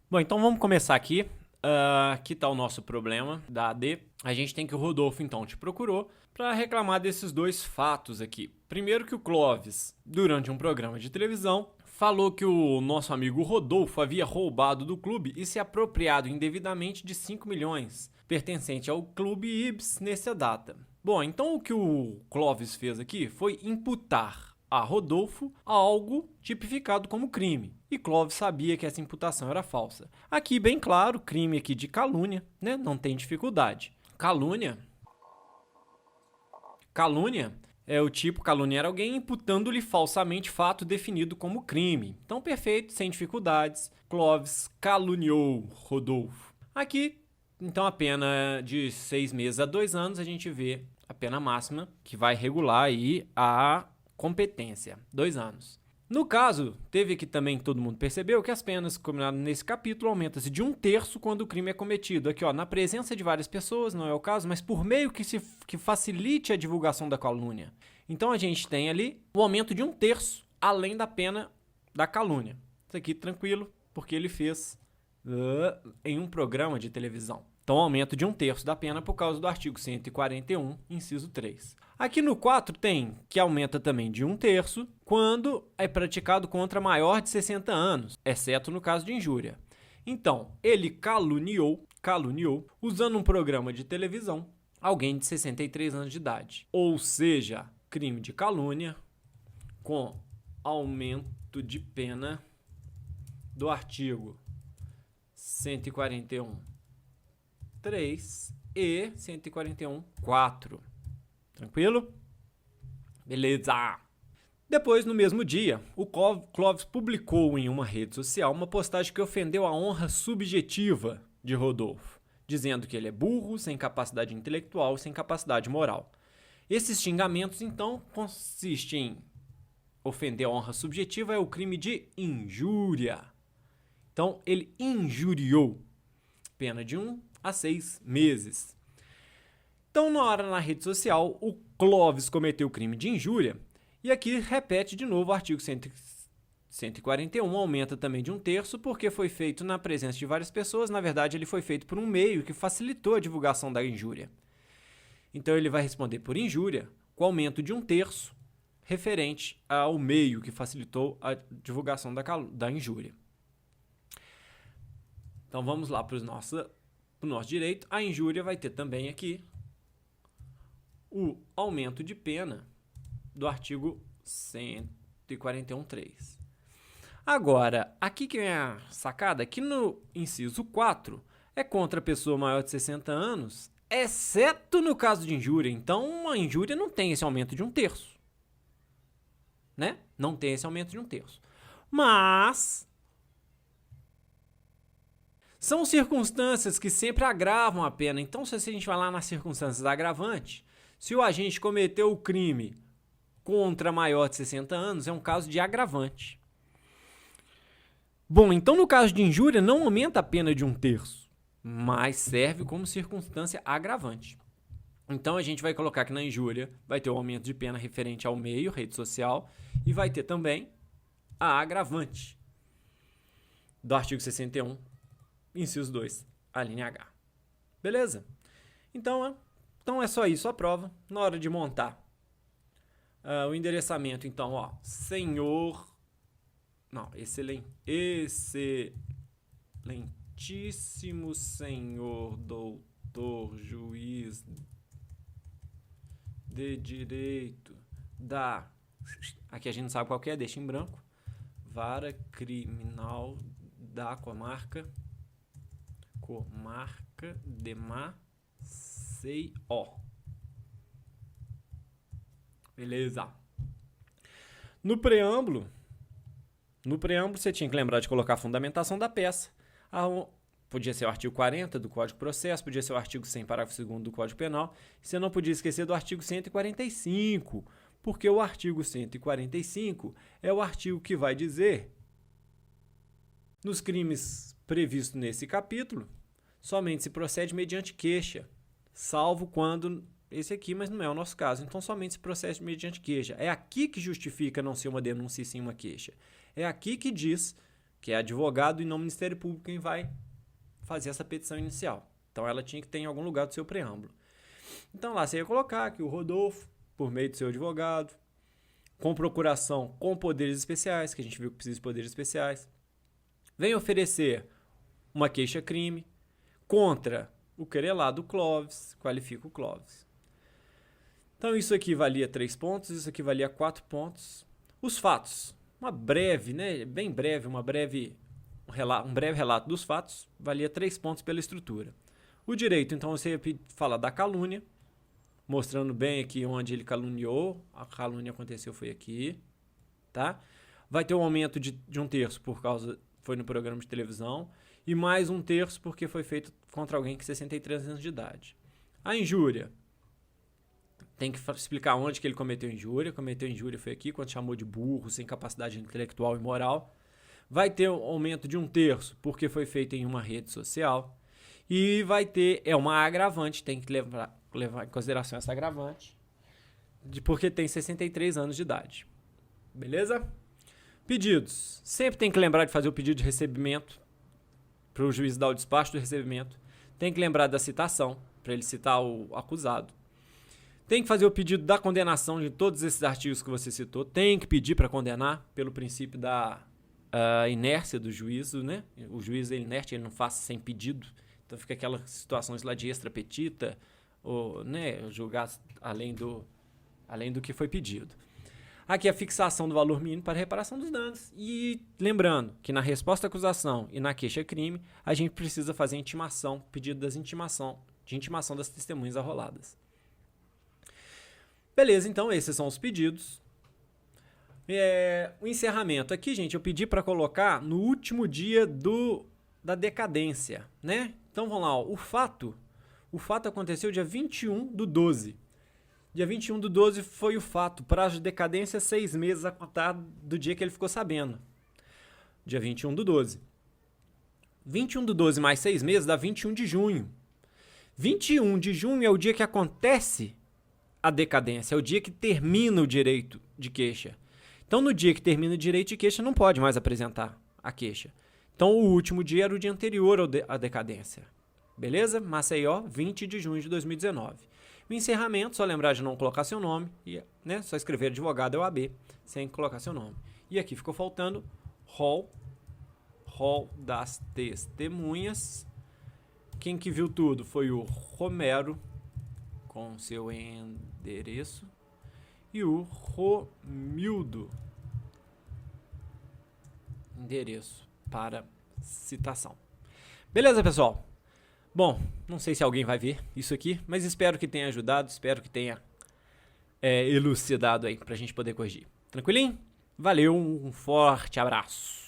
Bom, então vamos começar aqui. Aqui está o nosso problema da AD. A gente tem que o Rodolfo, então, te procurou para reclamar desses dois fatos aqui. Primeiro que o Clóvis, durante um programa de televisão, falou que o nosso amigo Rodolfo havia roubado do clube e se apropriado indevidamente de 5 milhões, pertencente ao clube Ibis nessa data. Bom, então o que o Clóvis fez aqui foi imputar a Rodolfo algo tipificado como crime. E Clóvis sabia que essa imputação era falsa. Aqui, bem claro, crime aqui de calúnia, né? Não tem dificuldade. Calúnia é o tipo caluniar alguém imputando-lhe falsamente fato definido como crime. Então, perfeito, sem dificuldades. Clóvis caluniou Rodolfo. Aqui, então, a pena de 6 meses a 2 anos, a gente vê a pena máxima, que vai regular aí a competência, 2 anos. No caso, teve aqui também, todo mundo percebeu, que as penas combinadas nesse capítulo aumentam-se de 1/3 quando o crime é cometido. Aqui, ó, na presença de várias pessoas, não é o caso, mas por meio que facilite a divulgação da calúnia. Então, a gente tem ali o aumento de 1/3, além da pena da calúnia. Isso aqui, tranquilo, porque ele fez em um programa de televisão. Então, aumento de 1/3 da pena por causa do artigo 141, inciso 3. Aqui no 4 tem que aumenta também de 1/3 quando é praticado contra maior de 60 anos, exceto no caso de injúria. Então, ele caluniou, usando um programa de televisão, alguém de 63 anos de idade. Ou seja, crime de calúnia com aumento de pena do artigo 141.3 e 141.4. Tranquilo? Beleza! Depois, no mesmo dia, o Clóvis publicou em uma rede social uma postagem que ofendeu a honra subjetiva de Rodolfo, dizendo que ele é burro, sem capacidade intelectual e sem capacidade moral. Esses xingamentos, então, consistem em ofender a honra subjetiva, é o crime de injúria. Então, ele injuriou, pena de 1 a 6 meses. Então, na rede social, o Clóvis cometeu o crime de injúria e aqui repete de novo o artigo 141, aumenta também de 1/3 porque foi feito na presença de várias pessoas. Na verdade, ele foi feito por um meio que facilitou a divulgação da injúria. Então, ele vai responder por injúria com aumento de 1/3 referente ao meio que facilitou a divulgação da injúria. Então, vamos lá para o nosso direito. A injúria vai ter também aqui o aumento de pena do artigo 141.3. Agora, aqui que é a sacada, aqui no inciso 4, é contra a pessoa maior de 60 anos, exceto no caso de injúria. Então, a injúria não tem esse aumento de 1/3. Né? Não tem esse aumento de 1/3. Mas são circunstâncias que sempre agravam a pena. Então, se a gente vai lá nas circunstâncias agravantes, se o agente cometeu o crime contra maior de 60 anos, é um caso de agravante. Bom, então no caso de injúria não aumenta a pena de 1/3, mas serve como circunstância agravante. Então a gente vai colocar que na injúria vai ter o aumento de pena referente ao meio, rede social, e vai ter também a agravante do artigo 61, inciso 2, a linha H. Beleza? Então é só isso a prova. Na hora de montar o endereçamento, então, ó, excelentíssimo senhor doutor juiz de direito da... Aqui a gente não sabe qual que é, deixa em branco. Vara Criminal da Comarca de Maceió. Beleza. No preâmbulo, você tinha que lembrar de colocar a fundamentação da peça. Podia ser o artigo 40 do Código de Processo, podia ser o artigo 100, parágrafo 2º do Código Penal. E você não podia esquecer do artigo 145, porque o artigo 145 é o artigo que vai dizer, nos crimes previstos nesse capítulo, somente se procede mediante queixa, salvo quando... Esse aqui, mas não é o nosso caso. Então, somente se procede mediante queixa. É aqui que justifica não ser uma denúncia e sim uma queixa. É aqui que diz que é advogado e não Ministério Público quem vai fazer essa petição inicial. Então ela tinha que ter em algum lugar do seu preâmbulo. Então lá você ia colocar que o Rodolfo, por meio do seu advogado, com procuração com poderes especiais, que a gente viu que precisa de poderes especiais, vem oferecer uma queixa-crime contra o querelado Clóvis, qualifica o Clóvis. Então isso aqui valia 3 pontos, isso aqui valia 4 pontos. Os fatos, uma breve, né, bem breve, um breve relato dos fatos, valia 3 pontos pela estrutura. O direito, então você ia falar da calúnia, mostrando bem aqui onde ele caluniou, a calúnia aconteceu foi aqui, tá? Vai ter um aumento de 1/3 por causa, foi no programa de televisão, e mais 1/3 porque foi feito contra alguém com 63 anos de idade. A injúria, tem que explicar onde que ele cometeu injúria foi aqui, quando chamou de burro, sem capacidade intelectual e moral. Vai ter um aumento de 1/3 porque foi feito em uma rede social, e vai ter, uma agravante, tem que levar em consideração essa agravante, porque tem 63 anos de idade. Beleza? Pedidos. Sempre tem que lembrar de fazer o pedido de recebimento, para o juiz dar o despacho do recebimento. Tem que lembrar da citação, para ele citar o acusado. Tem que fazer o pedido da condenação de todos esses artigos que você citou. Tem que pedir para condenar, pelo princípio da inércia do juízo, né? O juiz é inerte, ele não faz sem pedido. Então fica aquelas situações lá de extra petita, ou, né, julgar além do que foi pedido. Aqui a fixação do valor mínimo para reparação dos danos. E lembrando que na resposta à acusação e na queixa-crime, a gente precisa fazer intimação, pedido de intimação das testemunhas arroladas. Beleza, então esses são os pedidos. O encerramento aqui, gente, eu pedi para colocar no último dia da decadência, né? Então vamos lá, ó. O fato aconteceu dia 21/12. Dia 21/12 foi o fato. Prazo de decadência 6 meses a contar do dia que ele ficou sabendo. Dia 21/12. 21/12 mais 6 meses dá 21 de junho. 21 de junho é o dia que acontece a decadência, é o dia que termina o direito de queixa. Então, no dia que termina o direito de queixa, não pode mais apresentar a queixa. Então, o último dia era o dia anterior à decadência. Beleza? Maceió, 20 de junho de 2019. O encerramento, só lembrar de não colocar seu nome, né? Só escrever advogado OAB, sem colocar seu nome. E aqui ficou faltando rol das testemunhas. Quem que viu tudo foi o Romero, com seu endereço, e o Romildo, endereço para citação. Beleza, pessoal? Bom, não sei se alguém vai ver isso aqui, mas espero que tenha ajudado, espero que tenha elucidado aí pra gente poder corrigir. Tranquilinho? Valeu, um forte abraço.